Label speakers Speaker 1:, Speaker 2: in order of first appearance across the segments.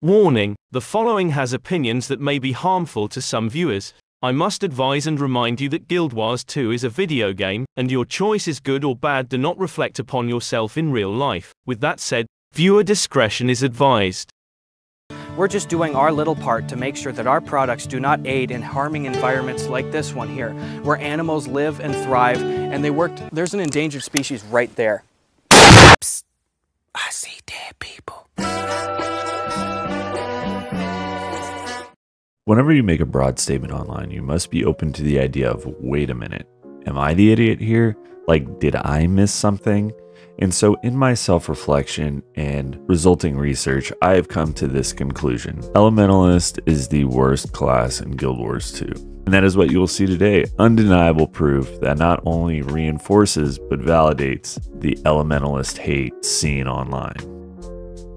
Speaker 1: Warning: the following has opinions that may be harmful to some viewers. I must advise and remind you that Guild Wars 2 is a video game, and your choice is good or bad do not reflect upon yourself in real life. With that said, viewer discretion is advised.
Speaker 2: We're just doing our little part to make sure that our products do not aid in harming environments like this one here, where animals live and thrive, and there's an endangered species right there. Psst. I see dead people.
Speaker 3: Whenever you make a broad statement online, you must be open to the idea of, wait a minute, am I the idiot here? Like, did I miss something? And so in my self-reflection and resulting research, I have come to this conclusion. Elementalist is the worst class in Guild Wars 2. And that is what you will see today. Undeniable proof that not only reinforces, but validates the Elementalist hate seen online.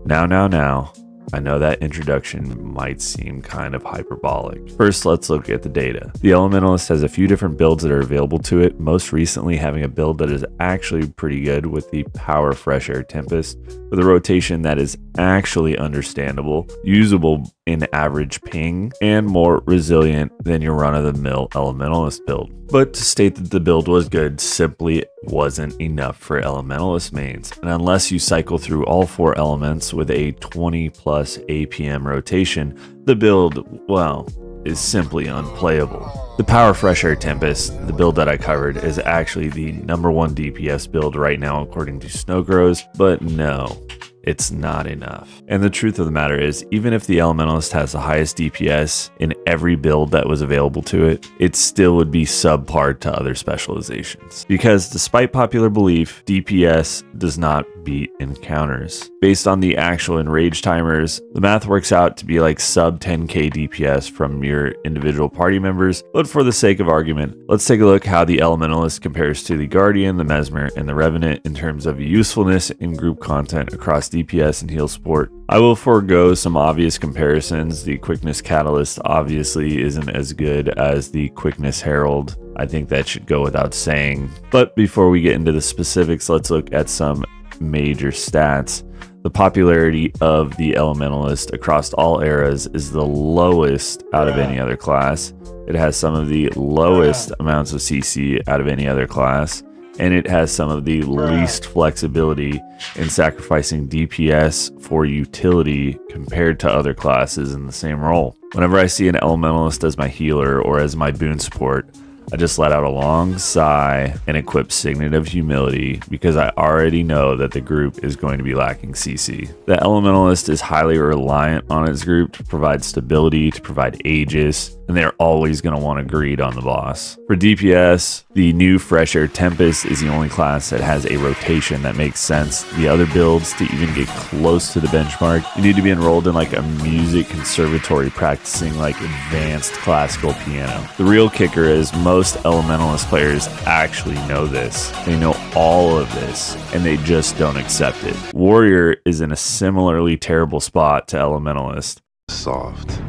Speaker 3: Now, I know that introduction might seem kind of hyperbolic. First, let's look at the data. The Elementalist has a few different builds that are available to it, most recently having a build that is actually pretty good with the Power Fresh Air Tempest, with a rotation that is actually understandable, usable in average ping, and more resilient than your run-of-the-mill Elementalist build. But to state that the build was good simply wasn't enough for Elementalist mains, and unless you cycle through all 4 elements with a 20 plus APM rotation, the build, well, is simply unplayable. The Power Fresh Air Tempest, the build that I covered, is actually the #1 DPS build right now according to Snowgrows, but no, it's not enough. And the truth of the matter is, even if the Elementalist has the highest DPS in every build that was available to it, it still would be subpar to other specializations. Because despite popular belief, DPS does not beat encounters. Based on the actual enrage timers, the math works out to be like sub 10k DPS from your individual party members, but for the sake of argument, let's take a look how the Elementalist compares to the Guardian, the Mesmer, and the Revenant in terms of usefulness in group content across DPS and heal support. I will forego some obvious comparisons. The Quickness Catalyst obviously isn't as good as the Quickness Herald. I think that should go without saying. But before we get into the specifics, let's look at some major stats. The popularity of the Elementalist across all eras is the lowest out of any other class. It has some of the lowest amounts of CC out of any other class, and it has some of the least flexibility in sacrificing DPS for utility compared to other classes in the same role. Whenever I see an Elementalist as my healer or as my boon support, I just let out a long sigh and equip Signet of Humility because I already know that the group is going to be lacking CC. The Elementalist is highly reliant on its group to provide stability, to provide Aegis, and they're always going to want to greed on the boss. For DPS, the new Fresh Air Tempest is the only class that has a rotation that makes sense. The other builds, to even get close to the benchmark, you need to be enrolled in like a music conservatory practicing like advanced classical piano. The real kicker is most Elementalist players actually know this. They know all of this, and they just don't accept it. Warrior is in a similarly terrible spot to Elementalist.
Speaker 4: Soft.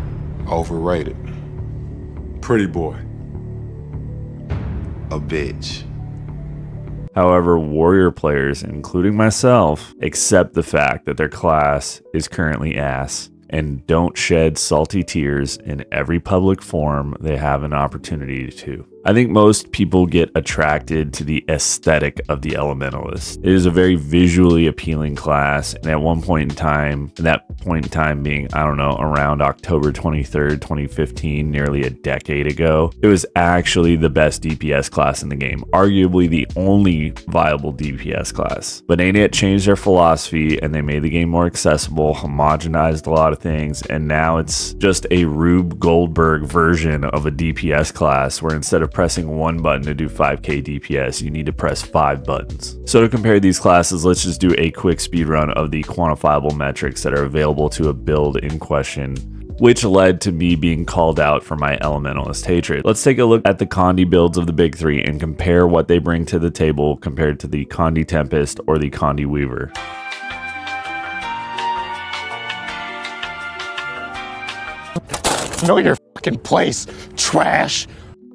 Speaker 4: Overrated. Pretty boy. A bitch.
Speaker 3: However, Warrior players, including myself, accept the fact that their class is currently ass and don't shed salty tears in every public forum they have an opportunity to. I think most people get attracted to the aesthetic of the Elementalist. It is a very visually appealing class, and at one point in time, being, I don't know, around October 23rd, 2015, nearly a decade ago, it was actually the best DPS class in the game, arguably the only viable DPS class. But Natiet changed their philosophy, and they made the game more accessible, homogenized a lot of things, and now it's just a Rube Goldberg version of a DPS class, where instead of pressing one button to do 5k DPS, you need to press 5 buttons. So to compare these classes, let's just do a quick speed run of the quantifiable metrics that are available to a build in question, which led to me being called out for my Elementalist hatred. Let's take a look at the Condi builds of the big 3 and compare what they bring to the table compared to the Condi Tempest or the Condi Weaver.
Speaker 5: Know your fucking place, trash.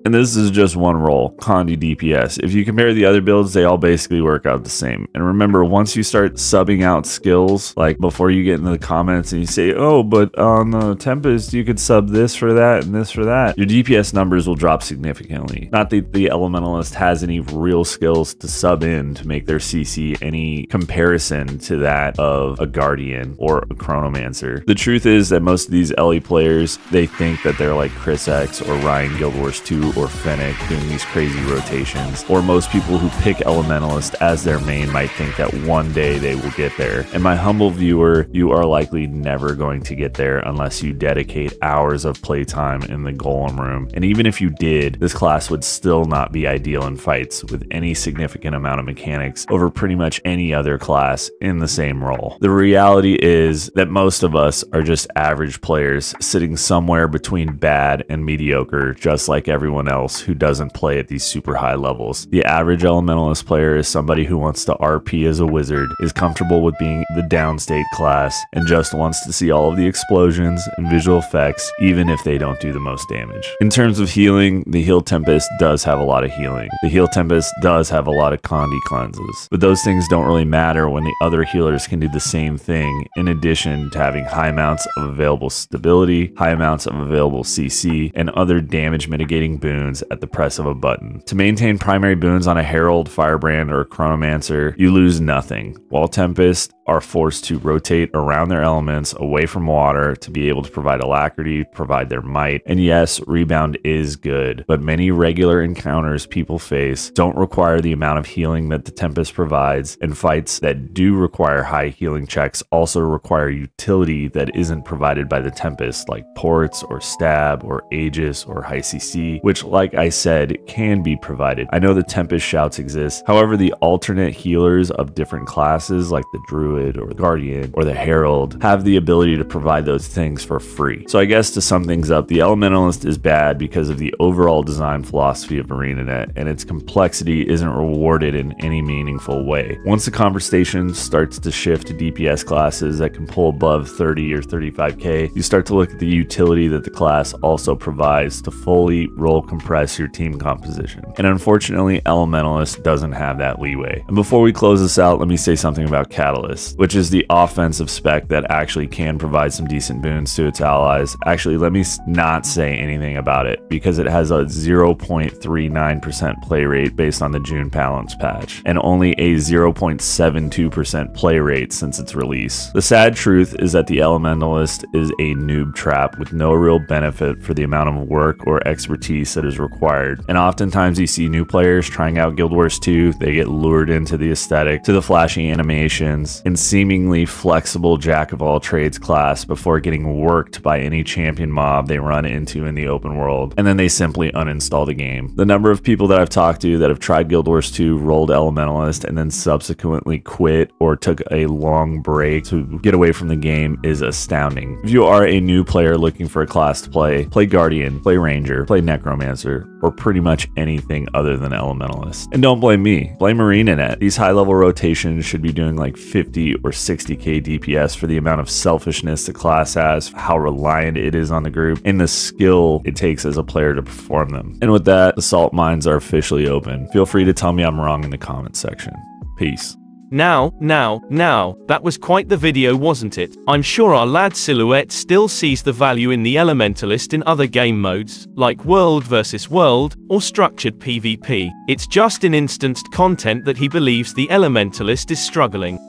Speaker 3: And this is just one role, Condi DPS. If you compare the other builds, they all basically work out the same. And remember, once you start subbing out skills, like before you get into the comments and you say, oh, but on the Tempest, you could sub this for that and this for that, your DPS numbers will drop significantly. Not that the Elementalist has any real skills to sub in to make their CC any comparison to that of a Guardian or a Chronomancer. The truth is that most of these LE players, they think that they're like Chris X or Ryan Guild Wars 2 or Fennec doing these crazy rotations. Or most people who pick Elementalist as their main might think that one day they will get there. And my humble viewer, you are likely never going to get there unless you dedicate hours of playtime in the Golem room. And even if you did, this class would still not be ideal in fights with any significant amount of mechanics over pretty much any other class in the same role. The reality is that most of us are just average players sitting somewhere between bad and mediocre, just like everyone else who doesn't play at these super high levels. The average Elementalist player is somebody who wants to RP as a wizard, is comfortable with being the downstate class, and just wants to see all of the explosions and visual effects, even if they don't do the most damage. In terms of healing, the Heal Tempest does have a lot of healing. The Heal Tempest does have a lot of Condi cleanses, but those things don't really matter when the other healers can do the same thing, in addition to having high amounts of available stability, high amounts of available CC, and other damage mitigating boons at the press of a button. To maintain primary boons on a Herald, Firebrand, or Chronomancer, you lose nothing, while Tempest are forced to rotate around their elements away from water to be able to provide alacrity, provide their might. And yes, rebound is good, but many regular encounters people face don't require the amount of healing that the Tempest provides, and fights that do require high healing checks also require utility that isn't provided by the Tempest, like ports or stab or Aegis or high CC, which, like I said, can be provided. I know the Tempest shouts exist, however the alternate healers of different classes like the Druid or the Guardian or the Herald have the ability to provide those things for free. So I guess to sum things up, the Elementalist is bad because of the overall design philosophy of ArenaNet, and its complexity isn't rewarded in any meaningful way. Once the conversation starts to shift to DPS classes that can pull above 30 or 35k, you start to look at the utility that the class also provides to fully role compress your team composition. And unfortunately, Elementalist doesn't have that leeway. And before we close this out, let me say something about Catalyst, which is the offensive spec that actually can provide some decent boons to its allies. Actually, let me not say anything about it because it has a 0.39% play rate based on the June balance patch, and only a 0.72% play rate since its release. The sad truth is that the Elementalist is a noob trap with no real benefit for the amount of work or expertise that is required. And oftentimes you see new players trying out Guild Wars 2, they get lured into the aesthetic, to the flashy animations, and seemingly flexible jack-of-all-trades class before getting worked by any champion mob they run into in the open world, and then they simply uninstall the game. The number of people that I've talked to that have tried Guild Wars 2, rolled Elementalist, and then subsequently quit or took a long break to get away from the game is astounding. If you are a new player looking for a class to play Guardian, play Ranger, play Necromancer, or pretty much anything other than Elementalist. And don't blame me, blame ArenaNet. These high-level rotations should be doing like 50 or 60k DPS for the amount of selfishness the class has, how reliant it is on the group, and the skill it takes as a player to perform them. And with that, the salt mines are officially open. Feel free to tell me I'm wrong in the comments section. Peace.
Speaker 1: Now, that was quite the video, wasn't it? I'm sure our lad Silhouette still sees the value in the Elementalist in other game modes, like World vs. World, or structured PvP. It's just in instanced content that he believes the Elementalist is struggling.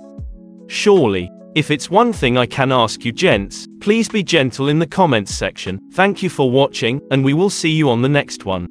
Speaker 1: Surely. If it's one thing I can ask you gents, please be gentle in the comments section. Thank you for watching, and we will see you on the next one.